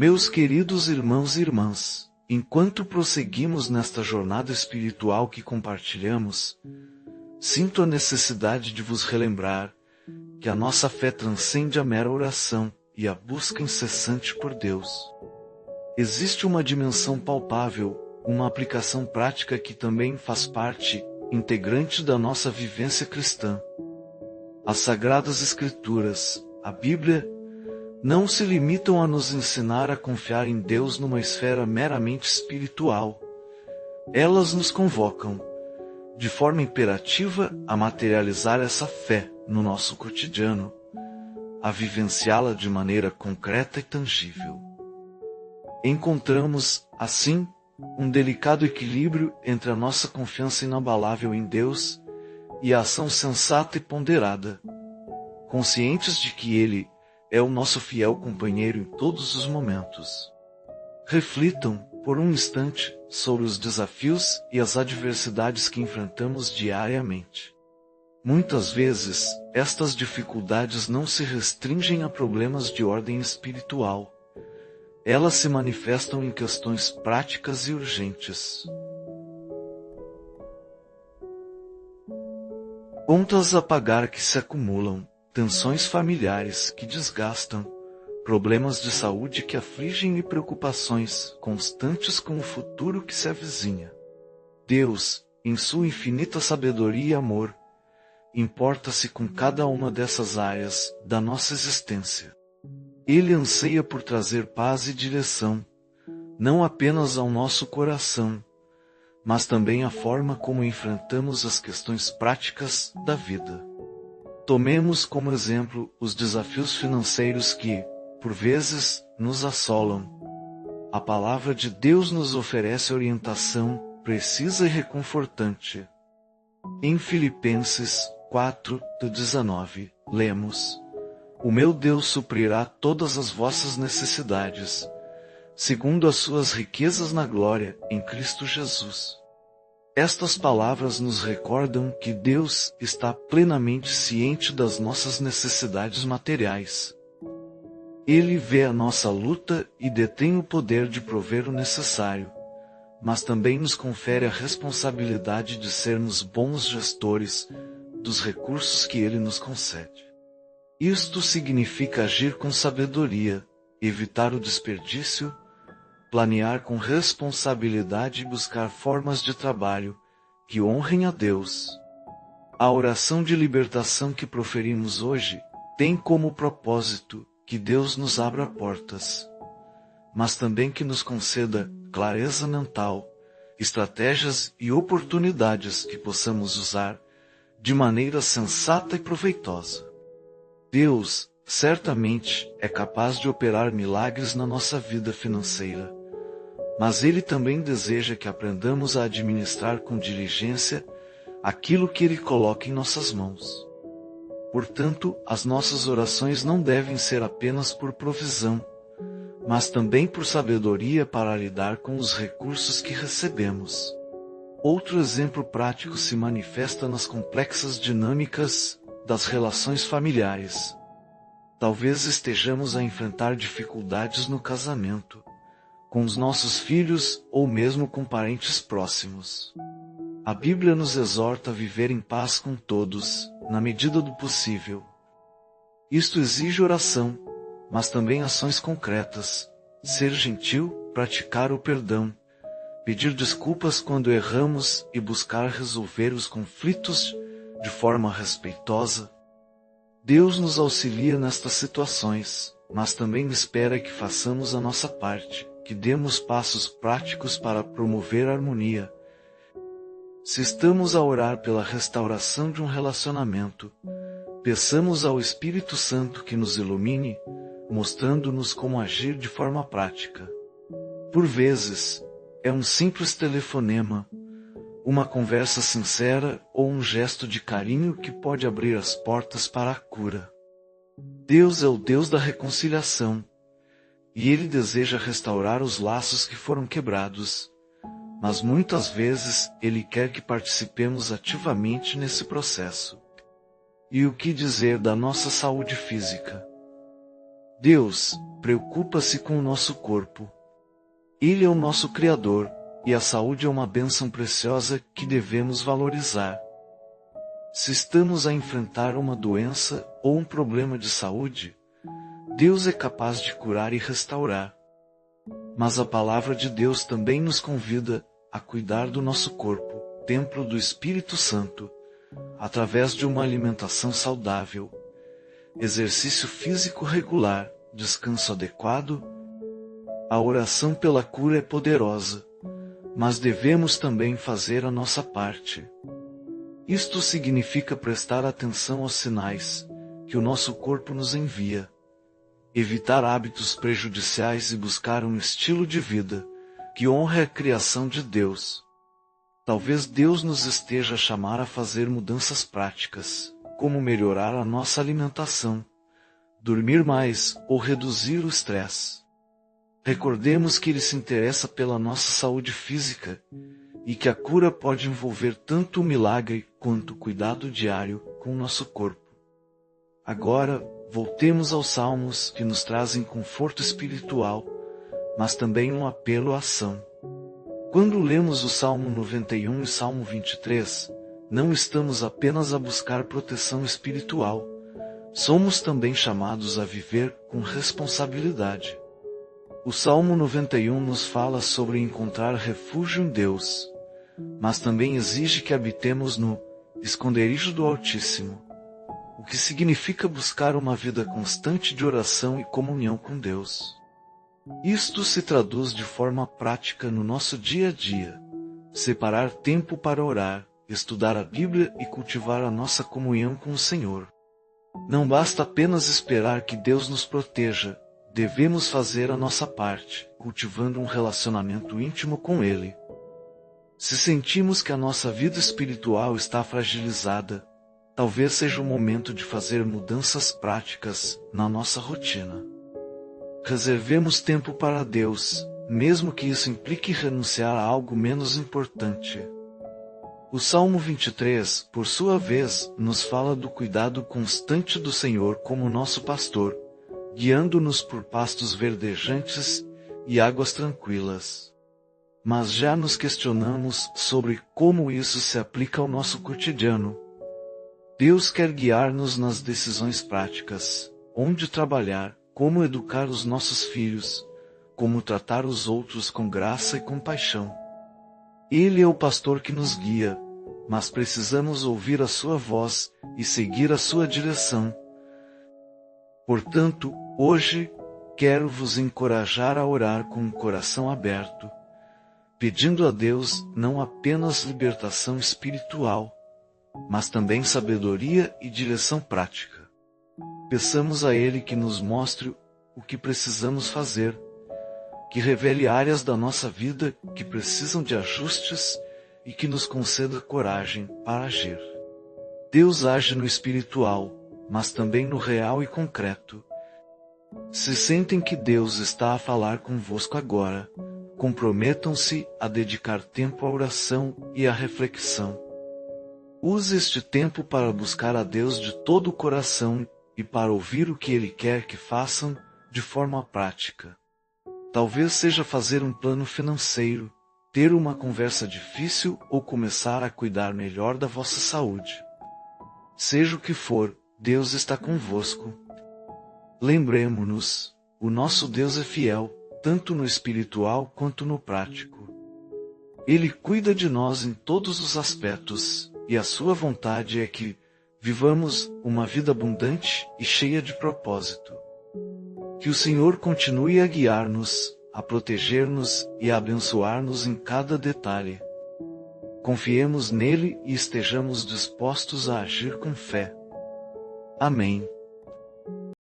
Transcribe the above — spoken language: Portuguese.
Meus queridos irmãos e irmãs, enquanto prosseguimos nesta jornada espiritual que compartilhamos, sinto a necessidade de vos relembrar que a nossa fé transcende a mera oração e a busca incessante por Deus. Existe uma dimensão palpável, uma aplicação prática que também faz parte integrante da nossa vivência cristã. As Sagradas Escrituras, a Bíblia, não se limitam a nos ensinar a confiar em Deus numa esfera meramente espiritual. Elas nos convocam, de forma imperativa, a materializar essa fé no nosso cotidiano, a vivenciá-la de maneira concreta e tangível. Encontramos, assim, um delicado equilíbrio entre a nossa confiança inabalável em Deus e a ação sensata e ponderada, conscientes de que Ele é o nosso fiel companheiro em todos os momentos. Reflitam, por um instante, sobre os desafios e as adversidades que enfrentamos diariamente. Muitas vezes, estas dificuldades não se restringem a problemas de ordem espiritual. Elas se manifestam em questões práticas e urgentes. Contas a pagar que se acumulam, tensões familiares que desgastam, problemas de saúde que afligem e preocupações constantes com o futuro que se avizinha. Deus, em sua infinita sabedoria e amor, importa-se com cada uma dessas áreas da nossa existência. Ele anseia por trazer paz e direção, não apenas ao nosso coração, mas também à forma como enfrentamos as questões práticas da vida. Tomemos como exemplo os desafios financeiros que, por vezes, nos assolam. A palavra de Deus nos oferece orientação precisa e reconfortante. Em Filipenses 4:19, lemos: O meu Deus suprirá todas as vossas necessidades, segundo as suas riquezas na glória, em Cristo Jesus. Estas palavras nos recordam que Deus está plenamente ciente das nossas necessidades materiais. Ele vê a nossa luta e detém o poder de prover o necessário, mas também nos confere a responsabilidade de sermos bons gestores dos recursos que Ele nos concede. Isto significa agir com sabedoria, evitar o desperdício, planear com responsabilidade e buscar formas de trabalho que honrem a Deus. A oração de libertação que proferimos hoje tem como propósito que Deus nos abra portas, mas também que nos conceda clareza mental, estratégias e oportunidades que possamos usar de maneira sensata e proveitosa. Deus, certamente, é capaz de operar milagres na nossa vida financeira, mas Ele também deseja que aprendamos a administrar com diligência aquilo que Ele coloca em nossas mãos. Portanto, as nossas orações não devem ser apenas por provisão, mas também por sabedoria para lidar com os recursos que recebemos. Outro exemplo prático se manifesta nas complexas dinâmicas das relações familiares. Talvez estejamos a enfrentar dificuldades no casamento, com os nossos filhos ou mesmo com parentes próximos. A Bíblia nos exorta a viver em paz com todos, na medida do possível. Isto exige oração, mas também ações concretas, ser gentil, praticar o perdão, pedir desculpas quando erramos e buscar resolver os conflitos de forma respeitosa. Deus nos auxilia nestas situações, mas também espera que façamos a nossa parte, que demos passos práticos para promover a harmonia. Se estamos a orar pela restauração de um relacionamento, peçamos ao Espírito Santo que nos ilumine, mostrando-nos como agir de forma prática. Por vezes, é um simples telefonema, uma conversa sincera ou um gesto de carinho que pode abrir as portas para a cura. Deus é o Deus da reconciliação, e Ele deseja restaurar os laços que foram quebrados, mas muitas vezes Ele quer que participemos ativamente nesse processo. E o que dizer da nossa saúde física? Deus, preocupa-se com o nosso corpo. Ele é o nosso Criador, e a saúde é uma bênção preciosa que devemos valorizar. Se estamos a enfrentar uma doença ou um problema de saúde, Deus é capaz de curar e restaurar. Mas a palavra de Deus também nos convida a cuidar do nosso corpo, templo do Espírito Santo, através de uma alimentação saudável, exercício físico regular, descanso adequado. A oração pela cura é poderosa, mas devemos também fazer a nossa parte. Isto significa prestar atenção aos sinais que o nosso corpo nos envia, evitar hábitos prejudiciais e buscar um estilo de vida que honre a criação de Deus. Talvez Deus nos esteja a chamar a fazer mudanças práticas, como melhorar a nossa alimentação, dormir mais ou reduzir o estresse. Recordemos que Ele se interessa pela nossa saúde física e que a cura pode envolver tanto o milagre quanto o cuidado diário com o nosso corpo. Agora, voltemos aos salmos que nos trazem conforto espiritual, mas também um apelo à ação. Quando lemos o Salmo 91 e Salmo 23, não estamos apenas a buscar proteção espiritual, somos também chamados a viver com responsabilidade. O Salmo 91 nos fala sobre encontrar refúgio em Deus, mas também exige que habitemos no esconderijo do Altíssimo, o que significa buscar uma vida constante de oração e comunhão com Deus. Isto se traduz de forma prática no nosso dia a dia: separar tempo para orar, estudar a Bíblia e cultivar a nossa comunhão com o Senhor. Não basta apenas esperar que Deus nos proteja, devemos fazer a nossa parte, cultivando um relacionamento íntimo com Ele. Se sentimos que a nossa vida espiritual está fragilizada, talvez seja o momento de fazer mudanças práticas na nossa rotina. Reservemos tempo para Deus, mesmo que isso implique renunciar a algo menos importante. O Salmo 23, por sua vez, nos fala do cuidado constante do Senhor como nosso pastor, guiando-nos por pastos verdejantes e águas tranquilas. Mas já nos questionamos sobre como isso se aplica ao nosso cotidiano. Deus quer guiar-nos nas decisões práticas, onde trabalhar, como educar os nossos filhos, como tratar os outros com graça e compaixão. Ele é o pastor que nos guia, mas precisamos ouvir a sua voz e seguir a sua direção. Portanto, hoje, quero vos encorajar a orar com o coração aberto, pedindo a Deus não apenas libertação espiritual, mas também sabedoria e direção prática. Peçamos a Ele que nos mostre o que precisamos fazer, que revele áreas da nossa vida que precisam de ajustes e que nos conceda coragem para agir. Deus age no espiritual, mas também no real e concreto. Se sentem que Deus está a falar convosco agora, comprometam-se a dedicar tempo à oração e à reflexão. Use este tempo para buscar a Deus de todo o coração e para ouvir o que Ele quer que façam de forma prática. Talvez seja fazer um plano financeiro, ter uma conversa difícil ou começar a cuidar melhor da vossa saúde. Seja o que for, Deus está convosco. Lembremo-nos, o nosso Deus é fiel, tanto no espiritual quanto no prático. Ele cuida de nós em todos os aspectos, e a sua vontade é que vivamos uma vida abundante e cheia de propósito. Que o Senhor continue a guiar-nos, a proteger-nos e a abençoar-nos em cada detalhe. Confiemos nele e estejamos dispostos a agir com fé. Amém.